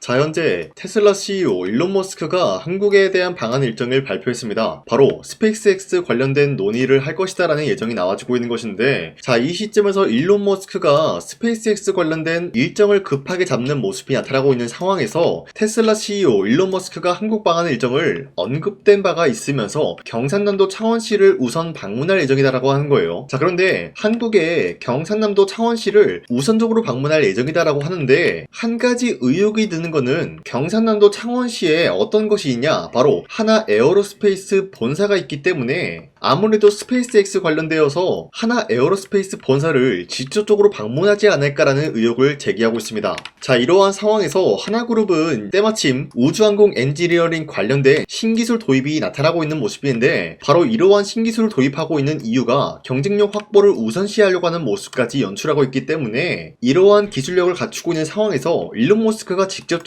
자, 현재 테슬라 CEO 일론 머스크가 한국에 대한 방한 일정을 발표했습니다. 바로 스페이스X 관련된 논의를 할 것이다 라는 예정이 나와지고 있는 것인데, 자, 이 시점에서 일론 머스크가 스페이스X 관련된 일정을 급하게 잡는 모습이 나타나고 있는 상황에서 테슬라 CEO 일론 머스크가 한국 방한 일정을 언급된 바가 있으면서 경상남도 창원시를 우선 방문할 예정이다라고 하는 거예요. 자, 그런데 한국의 경상남도 창원시를 우선적으로 방문할 예정이다라고 하는데, 한 가지 의혹이 드는 거는 경상남도 창원시에 어떤 것이 있냐, 바로 하나 에어로스페이스 본사가 있기 때문에 아무래도 스페이스X 관련되어서 하나 에어로스페이스 본사를 직접적으로 방문하지 않을까라는 의혹을 제기하고 있습니다. 자, 이러한 상황에서 하나그룹은 때마침 우주항공 엔지니어링 관련된 신기술 도입이 나타나고 있는 모습인데, 바로 이러한 신기술을 도입하고 있는 이유가 경쟁력 확보를 우선시하려고 하는 모습까지 연출하고 있기 때문에, 이러한 기술력을 갖추고 있는 상황에서 일론 머스크가 직접적으로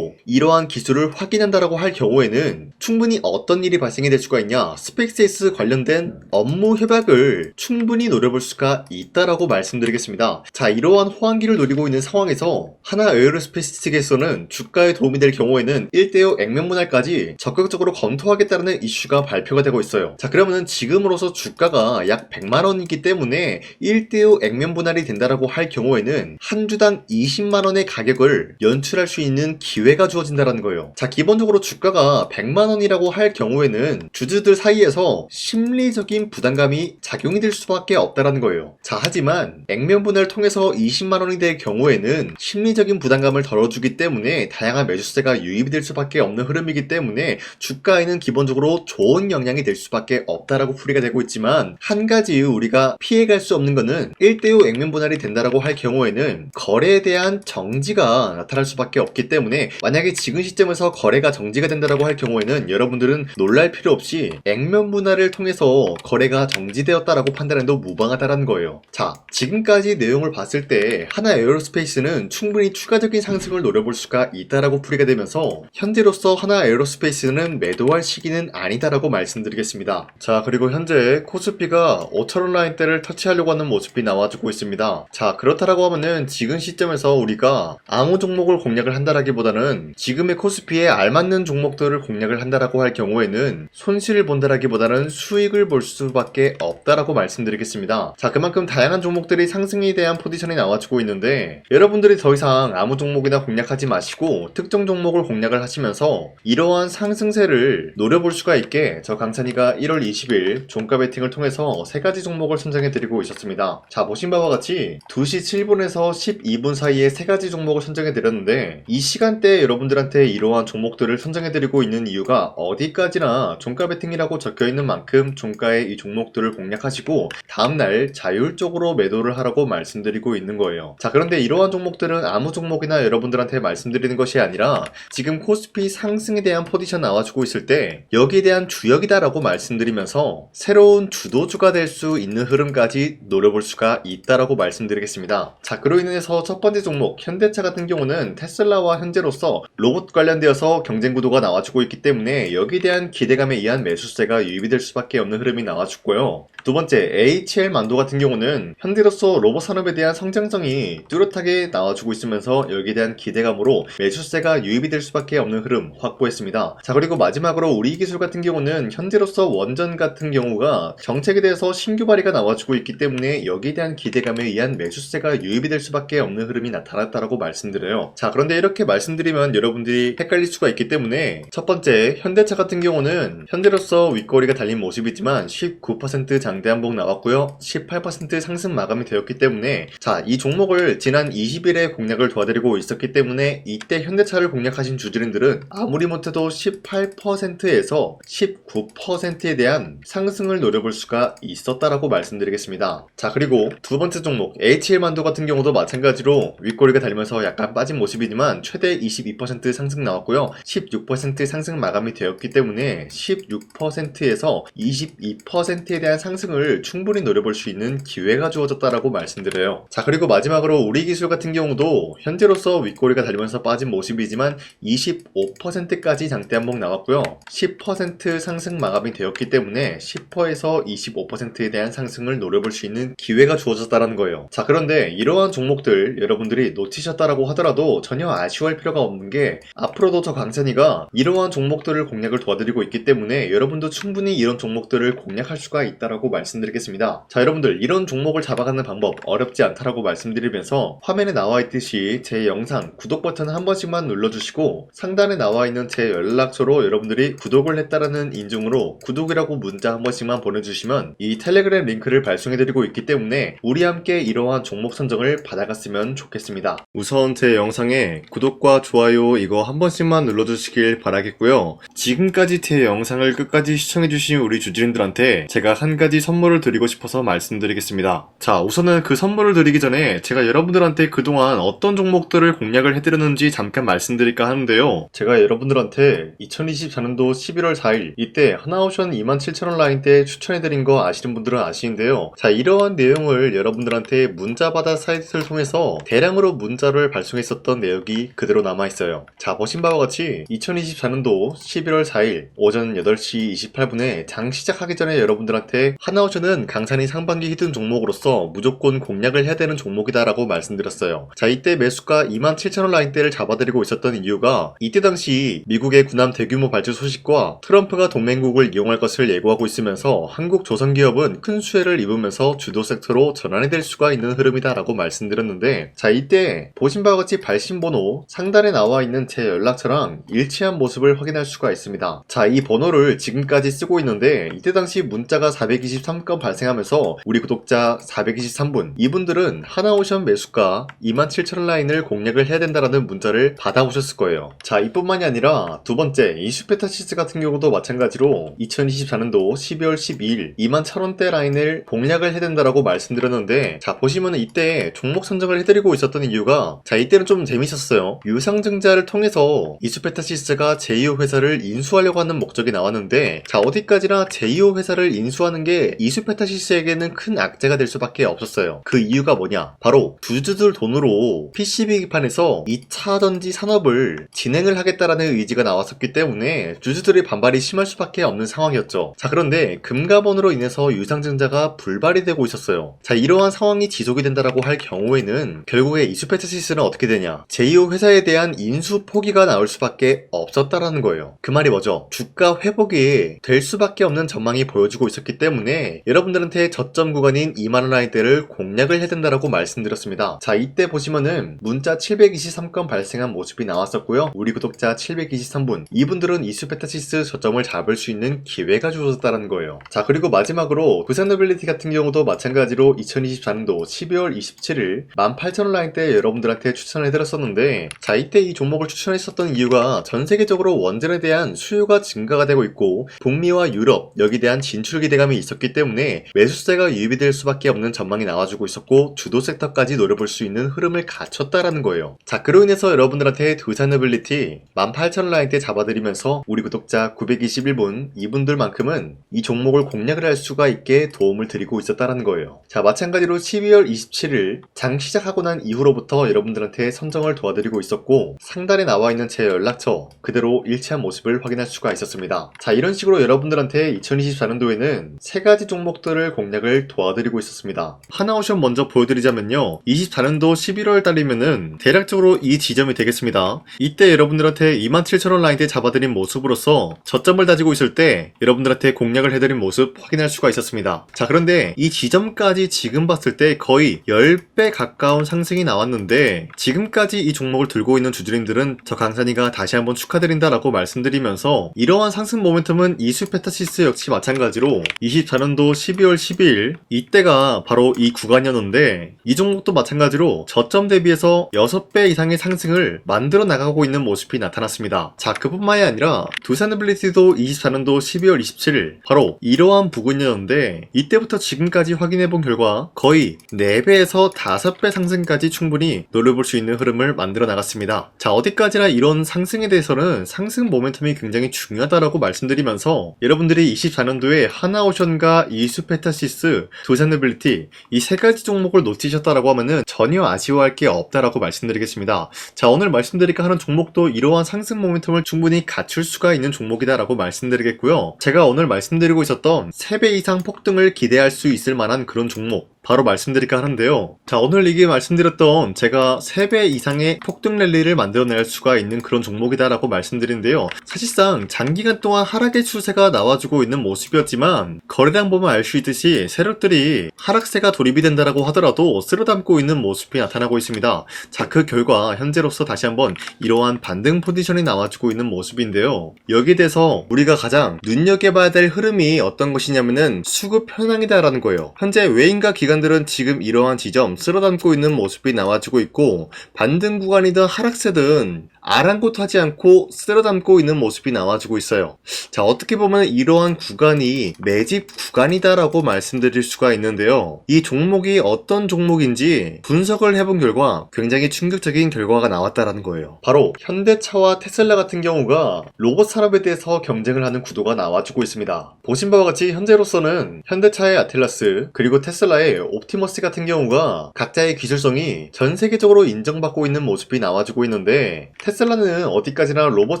이러한 기술을 확인한다라고 할 경우에는 충분히 어떤 일이 발생이 될 수가 있냐, 스페이스X 관련된 업무 협약을 충분히 노려볼 수가 있다라고 말씀드리겠습니다. 자, 이러한 호황기를 노리고 있는 상황에서 하나 에어로스페이스 측에서는 주가에 도움이 될 경우에는 1대5 액면 분할까지 적극적으로 검토하겠다는 이슈가 발표가 되고 있어요. 자, 그러면은 지금으로서 주가가 약 100만원이기 때문에 1대5 액면 분할이 된다라고 할 경우에는 한 주당 20만원의 가격을 연출할 수 있는 기회가 주어진다라는 거예요. 자, 기본적으로 주가가 100만원이라고 할 경우에는 주주들 사이에서 심리적인 부담감이 작용이 될 수밖에 없다라는 거예요. 자, 하지만 액면 분할을 통해서 20만원이 될 경우에는 심리적인 부담감을 덜어주기 때문에 다양한 매수세가 유입이 될 수밖에 없는 흐름이기 때문에 주가에는 기본적으로 좋은 영향이 될 수밖에 없다라고 풀이가 되고 있지만, 한 가지 우리가 피해갈 수 없는 거는 1대5 액면 분할이 된다라고 할 경우에는 거래에 대한 정지가 나타날 수밖에 없기 때문에, 만약에 지금 시점에서 거래가 정지가 된다라고 할 경우에는 여러분들은 놀랄 필요 없이 액면 분할을 통해서 거래가 정지되었다라고 판단해도 무방하다라는 거예요. 자, 지금까지 내용을 봤을 때 하나 에어로스페이스는 충분히 추가적인 상승을 노려볼 수가 있다라고 풀이가 되면서 현재로서 하나 에어로스페이스는 매도할 시기는 아니다라고 말씀드리겠습니다. 자, 그리고 현재 코스피가 5,000원 라인대를 터치하려고 하는 모습이 나와주고 있습니다. 자, 그렇다라고 하면은 지금 시점에서 우리가 아무 종목을 공략을 한다라기보다는 지금의 코스피에 알맞는 종목들을 공략을 한다라고 할 경우에는 손실을 본다라기보다는 수익을 볼 수밖에 없다라고 말씀드리겠습니다. 자, 그만큼 다양한 종목들이 상승에 대한 포지션이 나와주고 있는데, 여러분들이 더 이상 아무 종목이나 공략하지 마시고 특정 종목을 공략을 하시면서 이러한 상승세를 노려볼 수가 있게 저 강찬이가 1월 20일 종가 베팅을 통해서 3가지 종목을 선정해드리고 있었습니다. 자, 보신 바와 같이 2시 7분에서 12분 사이에 3가지 종목을 선정해드렸는데, 이 시간대에 여러분들한테 이러한 종목들을 선정해드리고 있는 이유가 어디까지나 종가 베팅이라고 적혀있는 만큼 종가의 이 종목들을 공략하시고 다음날 자율적으로 매도를 하라고 말씀드리고 있는 거예요. 자, 그런데 이러한 종목들은 아무 종목이나 여러분들한테 말씀드리는 것이 아니라 지금 코스피 상승에 대한 포지션 나와주고 있을 때 여기에 대한 주역이다 라고 말씀드리면서 새로운 주도주가 될 수 있는 흐름까지 노려볼 수가 있다라고 말씀드리겠습니다. 자, 그로 인해서 첫 번째 종목 현대차 같은 경우는 테슬라와 현재로서 로봇 관련되어서 경쟁 구도가 나와주고 있기 때문에 여기에 대한 기대감에 의한 매수세가 유입이 될 수밖에 없는 흐름이 나와주고요. 두 번째 HL만도 같은 경우는 현재로서 로봇 산업에 대한 성장성이 뚜렷하게 나와주고 있으면서 여기에 대한 기대감으로 매수세가 유입이 될 수밖에 없는 흐름 확보했습니다. 자, 그리고 마지막으로 우리기술 같은 경우는 현재로서 원전 같은 경우가 정책에 대해서 신규 발의가 나와주고 있기 때문에 여기에 대한 기대감에 의한 매수세가 유입이 될 수밖에 없는 흐름이 나타났다라고 말씀드려요. 자, 그런데 이렇게 말씀드리면 여러분들이 헷갈릴 수가 있기 때문에 첫 번째 현대차 같은 경우는 현재로서 윗꼬리가 달린 모습이지만 19% 장대한봉 나왔고요. 18% 상승 마감이 되었기 때문에, 자, 이 종목을 지난 20일에 공략을 도와드리고 있었기 때문에 이때 현대차를 공략하신 주주님들은 아무리 못해도 18%에서 19%에 대한 상승을 노려볼 수가 있었다라고 말씀드리겠습니다. 자, 그리고 두 번째 종목 HL만도 같은 경우도 마찬가지로 윗꼬리가 달리면서 약간 빠진 모습이지만 최대 22% 상승 나왔고요. 16% 상승 마감이 되었기 때문에 16%에서 22%에 대한 상승을 충분히 노려볼 수 있는 기회가 주어졌다라고 말씀드려요. 자, 그리고 마지막으로 우리기술 같은 경우도 현재로서 윗꼬리가 달리면서 빠진 모습이지만 25%까지 장대 한봉 나왔고요. 10% 상승 마감이 되었기 때문에 10%에서 25%에 대한 상승을 노려볼 수 있는 기회가 주어졌다는 거예요. 자, 그런데 이러한 종목들 여러분들이 놓치셨다라고 하더라도 전혀 아쉬워할 걱정할 필요가 없는 게 앞으로도 저 강찬이가 이러한 종목들을 공략을 도와드리고 있기 때문에 여러분도 충분히 이런 종목들을 공략할 수가 있다라고 말씀드리겠습니다. 자, 여러분들 이런 종목을 잡아가는 방법 어렵지 않다라고 말씀드리면서 화면에 나와 있듯이 제 영상 구독 버튼 한 번씩만 눌러주시고 상단에 나와 있는 제 연락처로 여러분들이 구독을 했다라는 인증으로 구독이라고 문자 한 번씩만 보내주시면 이 텔레그램 링크를 발송해드리고 있기 때문에 우리 함께 이러한 종목 선정을 받아갔으면 좋겠습니다. 우선 제 영상에 구독과 좋아요 이거 한 번씩만 눌러주시길 바라겠고요. 지금까지 제 영상을 끝까지 시청해주신 우리 주주님들한테 제가 한 가지 선물을 드리고 싶어서 말씀드리겠습니다. 자, 우선은 그 선물을 드리기 전에 제가 여러분들한테 그동안 어떤 종목들을 공략을 해드렸는지 잠깐 말씀드릴까 하는데요. 제가 여러분들한테 2024년도 11월 4일 이때 하나오션 27,000원 라인대 추천해드린 거 아시는 분들은 아시는데요. 자, 이러한 내용을 여러분들한테 문자받아 사이트를 통해서 대량으로 문자를 발송했었던 내역이 그대로 남아있어요. 자, 보신 바와 같이 2024년도 11월 4일 오전 8시 28분에 장 시작하기 전에 여러분들한테 하나오션은 강산이 상반기 히든 종목으로서 무조건 공략을 해야 되는 종목이다 라고 말씀드렸어요. 자, 이때 매수가 27,000원 라인대를 잡아드리고 있었던 이유가 이때 당시 미국의 군함 대규모 발주 소식과 트럼프가 동맹국을 이용할 것을 예고하고 있으면서 한국 조선기업은 큰 수혜를 입으면서 주도 섹터로 전환이 될 수가 있는 흐름이다 라고 말씀드렸는데, 자, 이때 보신 바와 같이 발신번호 상단에 나와 있는 제 연락처랑 일치한 모습을 확인할 수가 있습니다. 자, 이 번호를 지금까지 쓰고 있는데 이때 당시 문자가 423건 발생하면서 우리 구독자 423분 이분들은 하나오션 매수가 27,000원 라인을 공략을 해야 된다라는 문자를 받아오셨을 거예요. 자, 이뿐만이 아니라 두 번째 이슈페타시스 같은 경우도 마찬가지로 2024년도 12월 12일 21,000원대 라인을 공략을 해야 된다라고 말씀드렸는데, 자, 보시면 이때 종목 선정을 해드리고 있었던 이유가, 자, 이때는 좀 재밌었어요. 유상증자를 통해서 이슈페타시스가 제2호 회사를 인수하려고 하는 목적이 나왔는데, 자, 어디까지나 제2호 회사를 인수하는 게 이슈페타시스에게는 큰 악재가 될 수밖에 없었어요. 그 이유가 뭐냐? 바로 주주들 돈으로 PCB기판에서 2차 전지 산업을 진행을 하겠다라는 의지가 나왔었기 때문에 주주들의 반발이 심할 수밖에 없는 상황이었죠. 자, 그런데 금가번으로 인해서 유상증자가 불발이 되고 있었어요. 자, 이러한 상황이 지속이 된다라고 할 경우에는 결국에 이슈페타시스는 어떻게 되냐? 제2호 회사에 대한 인수 포기가 나올 수밖에 없었다라는 거예요. 그 말이 뭐죠? 주가 회복이 될 수밖에 없는 전망이 보여지고 있었기 때문에 여러분들한테 저점 구간인 2만원 라인대를 공략을 해야 된다라고 말씀드렸습니다. 자, 이때 보시면은 문자 723건 발생한 모습이 나왔었고요. 우리 구독자 723분 이분들은 이슈페타시스 저점을 잡을 수 있는 기회가 주어졌다는 거예요. 자, 그리고 마지막으로 부산노빌리티 같은 경우도 마찬가지로 2024년도 12월 27일 18,000원 라인대 여러분들한테 추천해드렸었는데, 자, 이때 이 종목을 추천했었던 이유가 전 세계적으로 원전에 대한 수요가 증가가 되고 있고 북미와 유럽 여기에 대한 진출 기대감이 있었기 때문에 매수세가 유입이 될 수밖에 없는 전망이 나와주고 있었고 주도 섹터까지 노려볼 수 있는 흐름을 갖췄다라는 거예요. 자, 그로 인해서 여러분들한테 두산노빌리티 18,000원 라인대 잡아드리면서 우리 구독자 921분 이분들만큼은 이 종목을 공략을 할 수가 있게 도움을 드리고 있었다라는 거예요. 자, 마찬가지로 12월 27일 장 시작하고 난 이후로부터 여러분들한테 선정을 도와드리고 있었고 상단에 나와 있는 제 연락처 그대로 일치한 모습을 확인할 수가 있었습니다. 자, 이런 식으로 여러분들한테 2024년도에는 세 가지 종목들을 공략을 도와드리고 있었습니다. 하나오션 먼저 보여드리자면요, 24년도 11월 달이면은 대략적으로 이 지점이 되겠습니다. 이때 여러분들한테 27,000원 라인대 잡아드린 모습으로서 저점을 다지고 있을 때 여러분들한테 공략을 해드린 모습 확인할 수가 있었습니다. 자, 그런데 이 지점까지 지금 봤을 때 거의 10배 가까운 상승이 나왔는데 지금까지 이 종목을 들고 있는 주주님들은 저 강산이가 다시 한번 축하드린다라고 말씀드리면서 이러한 상승 모멘텀은 이슈페타시스 역시 마찬가지로 24년도 12월 12일 이때가 바로 이 구간이었는데 이 종목도 마찬가지로 저점 대비해서 6배 이상의 상승을 만들어 나가고 있는 모습이 나타났습니다. 자, 그뿐만이 아니라 두산노빌리티도 24년도 12월 27일 바로 이러한 부근이었는데 이때부터 지금까지 확인해본 결과 거의 4배에서 5배 상승까지 충분히 노려볼 수 있는 흐름을 만들어 나갔습니다. 자, 어디까지나 이런 상승에 대해서는 상승 모멘텀이 굉장히 중요하다라고 말씀드리면서 여러분들이 24년도에 하나오션과 이슈페타시스, 두산노빌리티 이 세 가지 종목을 놓치셨다라고 하면은 전혀 아쉬워할 게 없다라고 말씀드리겠습니다. 자, 오늘 말씀드릴까 하는 종목도 이러한 상승 모멘텀을 충분히 갖출 수가 있는 종목이다라고 말씀드리겠고요. 제가 오늘 말씀드리고 있었던 3배 이상 폭등을 기대할 수 있을 만한 그런 종목 바로 말씀드릴까 하는데요. 자, 오늘 이게 말씀드렸던 제가 3배 이상의 폭등 랠리를 만들어낼 수가 있는 그런 종목이다라고 말씀드린데요. 사실상 장기간 동안 하락의 추세가 나와주고 있는 모습이었지만 거래량 보면 알 수 있듯이 세력들이 하락세가 돌입이 된다라고 하더라도 쓸어담고 있는 모습이 나타나고 있습니다. 자, 그 결과 현재로서 다시 한번 이러한 반등 포지션이 나와주고 있는 모습인데요. 여기에 대해서 우리가 가장 눈여겨봐야 될 흐름이 어떤 것이냐면은 수급 현황이다라는 거예요. 현재 외인과 기관들은 지금 이러한 지점 쓸어담고 있는 모습이 나와주고 있고, 반등 구간이든 하락세든 아랑곳하지 않고 쓸어담고 있는 모습이 나와주고 있어요. 자, 어떻게 보면 이러한 구간이 매집 구간이다라고 말씀드릴 수가 있는데요. 이 종목이 어떤 종목인지 분석을 해본 결과 굉장히 충격적인 결과가 나왔다라는 거예요. 바로 현대차와 테슬라 같은 경우가 로봇 산업에 대해서 경쟁을 하는 구도가 나와주고 있습니다. 보신 바와 같이 현재로서는 현대차의 아틀라스 그리고 테슬라의 옵티머스 같은 경우가 각자의 기술성이 전 세계적으로 인정받고 있는 모습이 나와주고 있는데, 테슬라는 어디까지나 로봇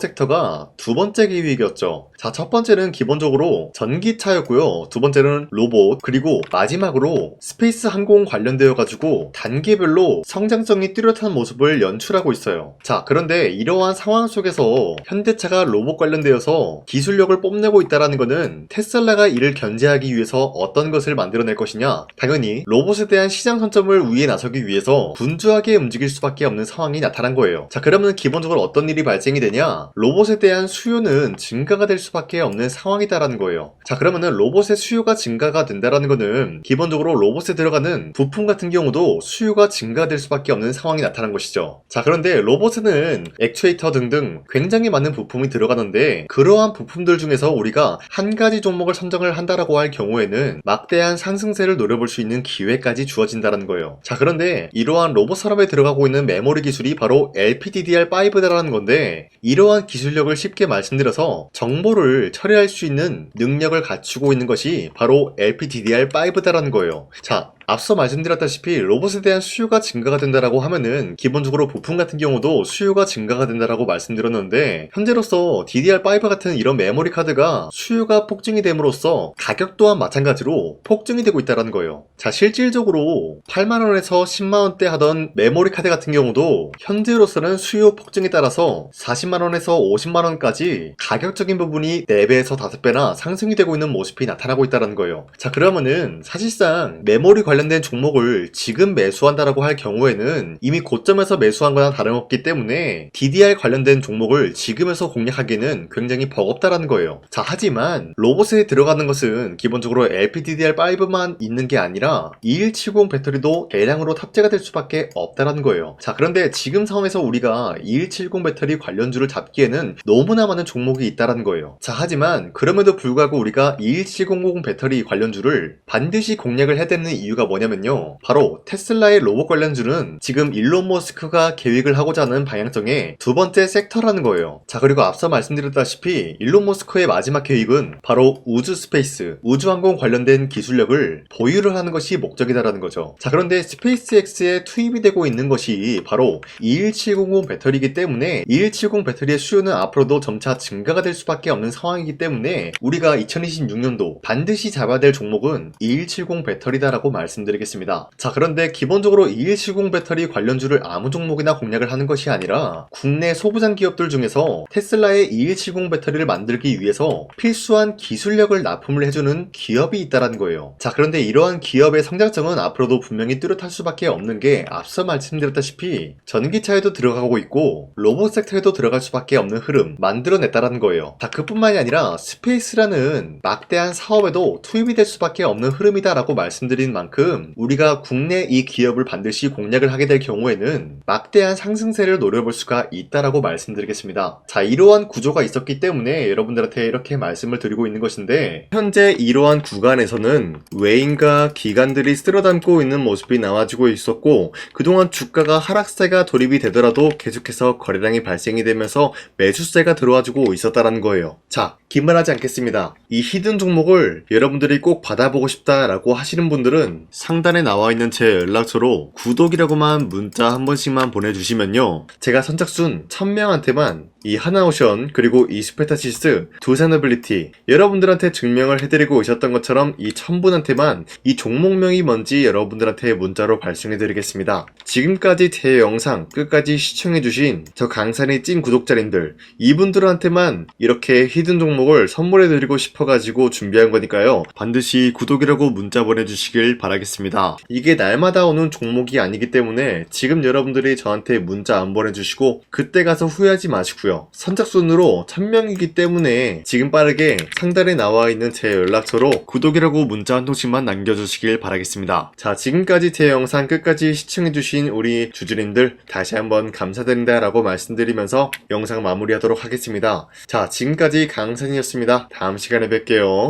섹터가 두 번째 기획이었죠. 자, 첫 번째는 기본적으로 전기차였고요. 두 번째는 로봇, 그리고 마지막으로 스페이스 항공 관련되어 가지고 단계별로 성장성이 뚜렷한 모습을 연출하고 있어요. 자, 그런데 이러한 상황 속에서 현대차가 로봇 관련되어서 기술력을 뽐내고 있다는 것은 테슬라가 이를 견제하기 위해서 어떤 것을 만들어낼 것이냐? 당연히 로봇에 대한 시장 선점을 위해 나서기 위해서 분주하게 움직일 수밖에 없는 상황이 나타난 거예요. 자, 그러면 기본적으로 어떤 일이 발생이 되냐? 로봇에 대한 수요는 증가가 될 수밖에 없는 상황이다라는 거예요. 자, 그러면은 로봇의 수요가 증가가 된다라는 거는 기본적으로 로봇에 들어가는 부품 같은 경우도 수요가 증가될 수밖에 없는 상황이 나타난 것이죠. 자, 그런데 로봇에는 액추에이터 등등 굉장히 많은 부품이 들어가는데, 그러한 부품들 중에서 우리가 한 가지 종목을 선정을 한다라고 할 경우에는 막대한 상승세를 노려볼 수 있는 기회까지 주어진다는 거예요. 자, 그런데 이러한 로봇 산업에 들어가고 있는 메모리 기술이 바로 LPDDR5다라는 건데, 이러한 기술력을 쉽게 말씀드려서 정보를 처리할 수 있는 능력을 갖추고 있는 것이 바로 LPDDR5다라는 거예요. 자, 앞서 말씀드렸다시피 로봇에 대한 수요가 증가가 된다라고 하면은 기본적으로 부품 같은 경우도 수요가 증가가 된다라고 말씀드렸는데, 현재로서 DDR5 같은 이런 메모리 카드가 수요가 폭증이 됨으로써 가격 또한 마찬가지로 폭증이 되고 있다는 거예요. 자, 실질적으로 8만원에서 10만원대 하던 메모리 카드 같은 경우도 현재로서는 수요 폭증에 따라서 40만원에서 50만원까지 가격적인 부분이 4배에서 5배나 상승이 되고 있는 모습이 나타나고 있다는 거예요. 자, 그러면은 사실상 메모리 관련된 종목을 지금 매수한다라고 할 경우에는 이미 고점에서 매수한 거나 다름없기 때문에 DDR 관련된 종목을 지금에서 공략하기는 굉장히 버겁다라는 거예요. 자, 하지만 로봇에 들어가는 것은 기본적으로 LPDDR5만 있는 게 아니라 2170 배터리도 대량으로 탑재가 될 수밖에 없다라는 거예요. 자, 그런데 지금 상황에서 우리가 2170 배터리 관련주를 잡기에는 너무나 많은 종목이 있다라는 거예요. 자, 하지만 그럼에도 불구하고 우리가 21700 배터리 관련주를 반드시 공략을 해야 되는 이유가 뭐냐면요, 바로 테슬라의 로봇 관련주는 지금 일론 머스크가 계획을 하고자 하는 방향성의 두 번째 섹터라는 거예요. 자, 그리고 앞서 말씀드렸다시피 일론 머스크의 마지막 계획은 바로 우주 스페이스, 우주항공 관련된 기술력을 보유를 하는 것이 목적이다라는 거죠. 자, 그런데 스페이스X에 투입이 되고 있는 것이 바로 21700 배터리이기 때문에 21770 배터리의 수요는 앞으로도 점차 증가가 될 수밖에 없는 상황이기 때문에 우리가 2026년도 반드시 잡아야 될 종목은 2170 배터리다라고 말씀드리겠습니다. 자, 그런데 기본적으로 2170 배터리 관련주를 아무 종목이나 공략을 하는 것이 아니라 국내 소부장 기업들 중에서 테슬라의 2170 배터리를 만들기 위해서 필수한 기술력을 납품을 해주는 기업이 있다는 거예요. 자, 그런데 이러한 기업의 성장성은 앞으로도 분명히 뚜렷할 수밖에 없는 게 앞서 말씀드렸다시피 전기차에도 들어가고 있고 로봇 섹터에도 들어갈 수밖에 없는 흐름 만들어냈다는 거예요. 자, 그뿐만이 아니라 스페이스라는 막대한 사업에도 투입이 될 수밖에 없는 흐름이다라고 말씀드린 만큼 우리가 국내 이 기업을 반드시 공략을 하게 될 경우에는 막대한 상승세를 노려볼 수가 있다라고 말씀드리겠습니다. 자, 이러한 구조가 있었기 때문에 여러분들한테 이렇게 말씀을 드리고 있는 것인데, 현재 이러한 구간에서는 외인과 기관들이 쓸어담고 있는 모습이 나와주고 있었고, 그동안 주가가 하락세가 돌입이 되더라도 계속해서 거래량이 발생이 되면서 매수세가 들어와주고 있었다는 거예요. 자, 긴말하지 않겠습니다. 이 히든 종목을 여러분들이 꼭 받아보고 싶다라고 하시는 분들은 상단에 나와 있는 제 연락처로 구독이라고만 문자 한 번씩만 보내주시면요, 제가 선착순 1000명한테만 이 하나오션 그리고 이 스페타시스 두 사너빌리티 여러분들한테 증명을 해드리고 오셨던 것처럼 이 1000분한테만 이 종목명이 뭔지 여러분들한테 문자로 발송해드리겠습니다. 지금까지 제 영상 끝까지 시청해주신 저 강산의 찐 구독자님들 이분들한테만 이렇게 히든 종목을 선물해드리고 싶어가지고 준비한 거니까요. 반드시 구독이라고 문자 보내주시길 바라겠습니다. 이게 날마다 오는 종목이 아니기 때문에 지금 여러분들이 저한테 문자 안 보내주시고 그때 가서 후회하지 마시고요. 선착순으로 1000명이기 때문에 지금 빠르게 상단에 나와 있는 제 연락처로 구독이라고 문자 한 통씩만 남겨주시길 바라겠습니다. 자, 지금까지 제 영상 끝까지 시청해주신 우리 주주님들 다시 한번 감사드린다 라고 말씀드리면서 영상 마무리하도록 하겠습니다. 자, 지금까지 강산이었습니다. 다음 시간에 뵐게요.